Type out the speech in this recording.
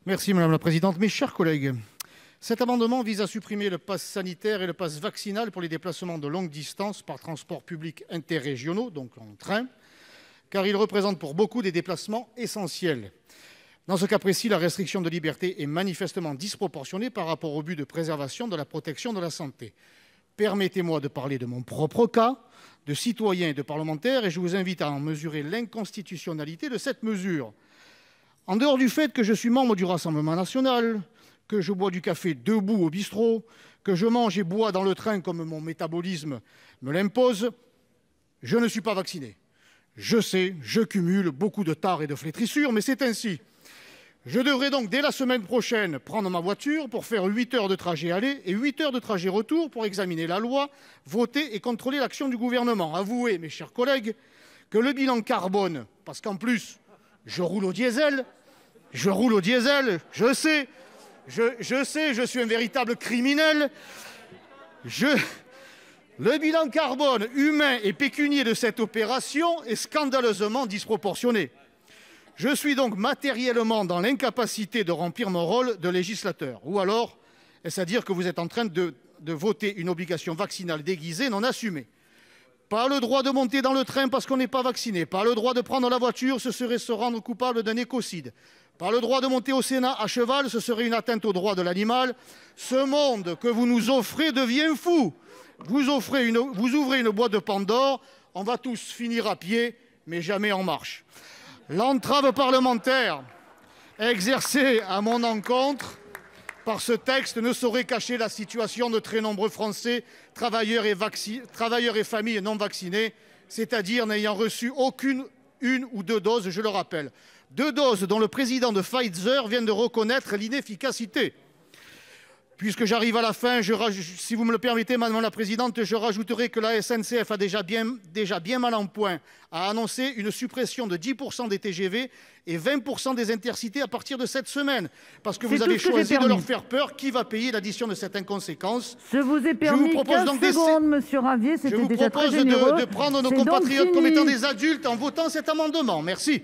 Merci madame la présidente. Mes chers collègues, cet amendement vise à supprimer le pass sanitaire et le pass vaccinal pour les déplacements de longue distance par transports publics interrégionaux, donc en train, car ils représentent pour beaucoup des déplacements essentiels. Dans ce cas précis, la restriction de liberté est manifestement disproportionnée par rapport au but de préservation de la protection de la santé. Permettez-moi de parler de mon propre cas de citoyen et de parlementaire, et je vous invite à en mesurer l'inconstitutionnalité de cette mesure. En dehors du fait que je suis membre du Rassemblement national, que je bois du café debout au bistrot, que je mange et bois dans le train comme mon métabolisme me l'impose, je ne suis pas vacciné. Je sais, je cumule beaucoup de tares et de flétrissures, mais c'est ainsi. Je devrais donc, dès la semaine prochaine, prendre ma voiture pour faire 8 heures de trajet aller et 8 heures de trajet retour pour examiner la loi, voter et contrôler l'action du gouvernement. Avouez, mes chers collègues, que le bilan carbone, parce qu'en plus, je roule au diesel, je sais, je suis un véritable criminel. Le bilan carbone humain et pécunier de cette opération est scandaleusement disproportionné. Je suis donc matériellement dans l'incapacité de remplir mon rôle de législateur. Ou alors, est-ce à dire que vous êtes en train de voter une obligation vaccinale déguisée non assumée? Pas le droit de monter dans le train parce qu'on n'est pas vacciné. Pas le droit de prendre la voiture, ce serait se rendre coupable d'un écocide. Pas le droit de monter au Sénat à cheval, ce serait une atteinte aux droits de l'animal. Ce monde que vous nous offrez devient fou. Vous ouvrez une boîte de Pandore, on va tous finir à pied, mais jamais en marche. L'entrave parlementaire exercée à mon encontre par ce texte ne saurait cacher la situation de très nombreux Français, travailleurs et familles non vaccinés, c'est-à-dire n'ayant reçu aucune, une ou deux doses, je le rappelle. 2 doses dont le président de Pfizer vient de reconnaître l'inefficacité. Puisque j'arrive à la fin, si vous me le permettez, madame la présidente, je rajouterai que la SNCF a déjà bien mal en point à annoncer une suppression de 10% des TGV et 20% des intercités à partir de cette semaine. Parce que vous avez choisi de leur faire peur. Qui va payer l'addition de cette inconséquence? Je vous ai permis 15 secondes, monsieur Ravier, c'était déjà très généreux. Je vous propose de prendre nos compatriotes comme étant des adultes en votant cet amendement. Merci.